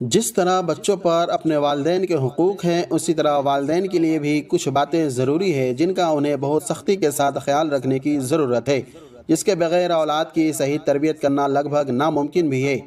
جس طرح بچوں پر اپنے والدین کے حقوق ہیں، اسی طرح والدین کے لیے بھی کچھ باتیں ضروری ہیں جن کا انہیں بہت سختی کے ساتھ خیال رکھنے کی ضرورت ہے، جس کے بغیر اولاد کی صحیح تربیت کرنا لگ بھگ ناممکن بھی ہے۔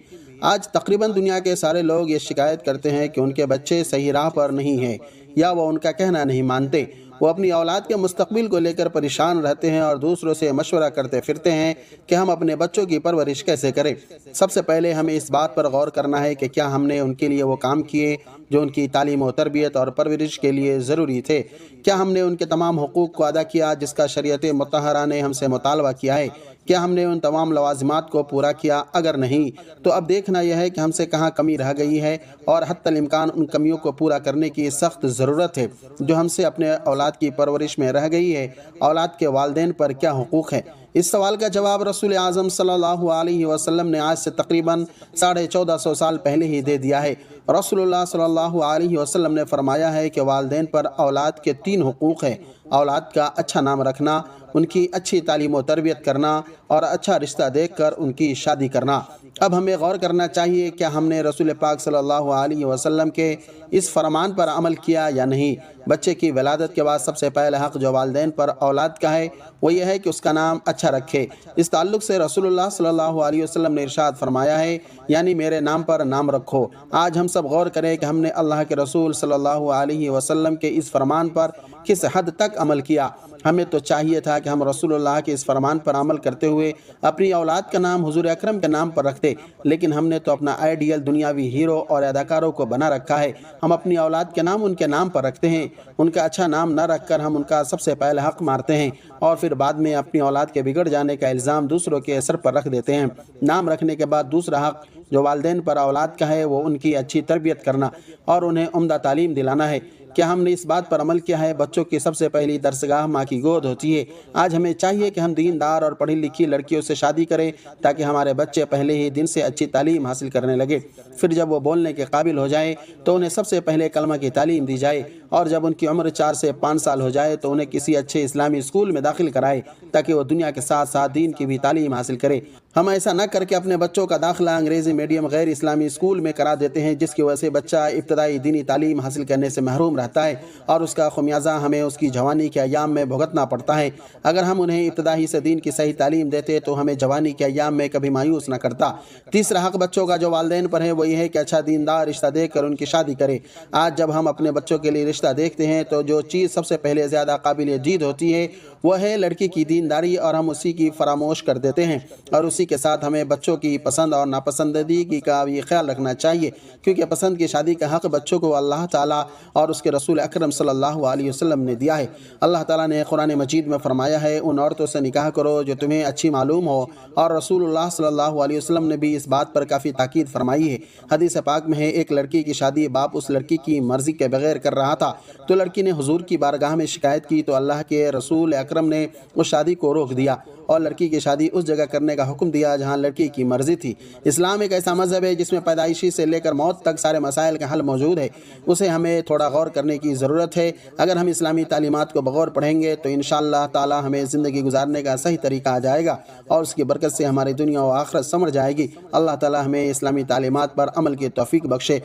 آج تقریباً دنیا کے سارے لوگ یہ شکایت کرتے ہیں کہ ان کے بچے صحیح راہ پر نہیں ہیں یا وہ ان کا کہنا نہیں مانتے۔ وہ اپنی اولاد کے مستقبل کو لے کر پریشان رہتے ہیں اور دوسروں سے مشورہ کرتے پھرتے ہیں کہ ہم اپنے بچوں کی پرورش کیسے کریں۔ سب سے پہلے ہمیں اس بات پر غور کرنا ہے کہ کیا ہم نے ان کے لیے وہ کام کیے جو ان کی تعلیم و تربیت اور پرورش کے لیے ضروری تھے؟ کیا ہم نے ان کے تمام حقوق کو ادا کیا جس کا شریعت مطہرہ نے ہم سے مطالبہ کیا ہے؟ کیا ہم نے ان تمام لوازمات کو پورا کیا؟ اگر نہیں تو اب دیکھنا یہ ہے کہ ہم سے کہاں کمی رہ گئی ہے اور حتی الامکان ان کمیوں کو پورا کرنے کی سخت ضرورت ہے جو ہم سے اپنے اولاد کی پرورش میں رہ گئی ہے۔ اولاد کے والدین پر کیا حقوق ہے؟ اس سوال کا جواب رسول اعظم صلی اللہ علیہ وسلم نے آج سے تقریباً 1450 سال پہلے ہی دے دیا ہے۔ رسول اللہ صلی اللہ علیہ وسلم نے فرمایا ہے کہ والدین پر اولاد کے 3 حقوق ہیں: اولاد کا اچھا نام رکھنا، ان کی اچھی تعلیم و تربیت کرنا اور اچھا رشتہ دیکھ کر ان کی شادی کرنا۔ اب ہمیں غور کرنا چاہیے کیا ہم نے رسول پاک صلی اللہ علیہ وسلم کے اس فرمان پر عمل کیا یا نہیں۔ بچے کی ولادت کے بعد سب سے پہلا حق جو والدین پر اولاد کا ہے وہ یہ ہے کہ اس کا نام اچھا رکھے۔ اس تعلق سے رسول اللہ صلی اللہ علیہ وسلم نے ارشاد فرمایا ہے، یعنی میرے نام پر نام رکھو۔ آج ہم سب غور کریں کہ ہم نے اللہ کے رسول صلی اللہ علیہ وسلم کے اس فرمان پر کس حد تک عمل کیا۔ ہمیں تو چاہیے تھا کہ ہم رسول اللہ کے اس فرمان پر عمل کرتے ہوئے اپنی اولاد کا نام حضور اکرم کے نام پر رکھتے، لیکن ہم نے تو اپنا آئیڈیل دنیاوی ہیرو اور اداکاروں کو بنا رکھا ہے۔ ہم اپنی اولاد کے نام ان کے نام پر رکھتے ہیں، ان کا اچھا نام نہ رکھ کر ہم ان کا سب سے پہلا حق مارتے ہیں اور پھر بعد میں اپنی اولاد کے بگڑ جانے کا الزام دوسروں کے سر پر رکھ دیتے ہیں۔ نام رکھنے کے بعد دوسرا حق جو والدین پر اولاد کا ہے وہ ان کی اچھی تربیت کرنا اور انہیں عمدہ تعلیم دلانا ہے۔ کیا ہم نے اس بات پر عمل کیا ہے؟ بچوں کی سب سے پہلی درسگاہ ماں کی گود ہوتی ہے۔ آج ہمیں چاہیے کہ ہم دیندار اور پڑھی لکھی لڑکیوں سے شادی کریں تاکہ ہمارے بچے پہلے ہی دن سے اچھی تعلیم حاصل کرنے لگے۔ پھر جب وہ بولنے کے قابل ہو جائیں تو انہیں سب سے پہلے کلمہ کی تعلیم دی جائے، اور جب ان کی عمر 4 سے 5 سال ہو جائے تو انہیں کسی اچھے اسلامی اسکول میں داخل کرائے تاکہ وہ دنیا کے ساتھ ساتھ دین کی بھی تعلیم حاصل کرے۔ ہم ایسا نہ کر کے اپنے بچوں کا داخلہ انگریزی میڈیم غیر اسلامی اسکول میں کرا دیتے ہیں، جس کی وجہ سے بچہ ابتدائی دینی تعلیم حاصل کرنے سے محروم رہتا ہے اور اس کا خمیازہ ہمیں اس کی جوانی کے ایام میں بھگتنا پڑتا ہے۔ اگر ہم انہیں ابتدائی سے دین کی صحیح تعلیم دیتے تو ہمیں جوانی کے ایام میں کبھی مایوس نہ کرتا۔ تیسرا حق بچوں کا جو والدین پر ہے وہ یہ ہے کہ اچھا دیندار رشتہ دیکھ کر ان کی شادی کرے۔ آج جب ہم اپنے بچوں کے لیے رشتہ دیکھتے ہیں تو جو چیز سب سے پہلے زیادہ قابل دید ہوتی ہے وہ ہے لڑکی کی دینداری، اور ہم اسی کی فراموش کر دیتے ہیں، اور اسی کے ساتھ ہمیں بچوں کی پسند اور ناپسندیدگی کا بھی خیال رکھنا چاہیے، کیونکہ پسند کی شادی کا حق بچوں کو اللہ تعالیٰ اور اس کے رسول اکرم صلی اللہ علیہ وسلم نے دیا ہے۔ اللہ تعالیٰ نے قرآن مجید میں فرمایا ہے، ان عورتوں سے نکاح کرو جو تمہیں اچھی معلوم ہو، اور رسول اللہ صلی اللہ علیہ وسلم نے بھی اس بات پر کافی تاکید فرمائی ہے۔ حدیث پاک میں ہے، ایک لڑکی کی شادی باپ اس لڑکی کی مرضی کے بغیر کر رہا تھا تو لڑکی نے حضور کی بارگاہ میں شکایت کی تو اللہ کے رسول اکرم نے اس شادی کو روک دیا اور لڑکی کی شادی اس جگہ کرنے کا حکم دیا جہاں لڑکی کی مرضی تھی۔ اسلام ایک ایسا مذہب ہے جس میں پیدائشی سے لے کر موت تک سارے مسائل کا حل موجود ہے، اسے ہمیں تھوڑا غور کرنے کی ضرورت ہے۔ اگر ہم اسلامی تعلیمات کو بغور پڑھیں گے تو انشاءاللہ تعالی ہمیں زندگی گزارنے کا صحیح طریقہ آ جائے گا اور اس کی برکت سے ہماری دنیا و آخرت سمر جائے گی۔ اللہ تعالی ہمیں اسلامی تعلیمات پر عمل کی توفیق بخشے۔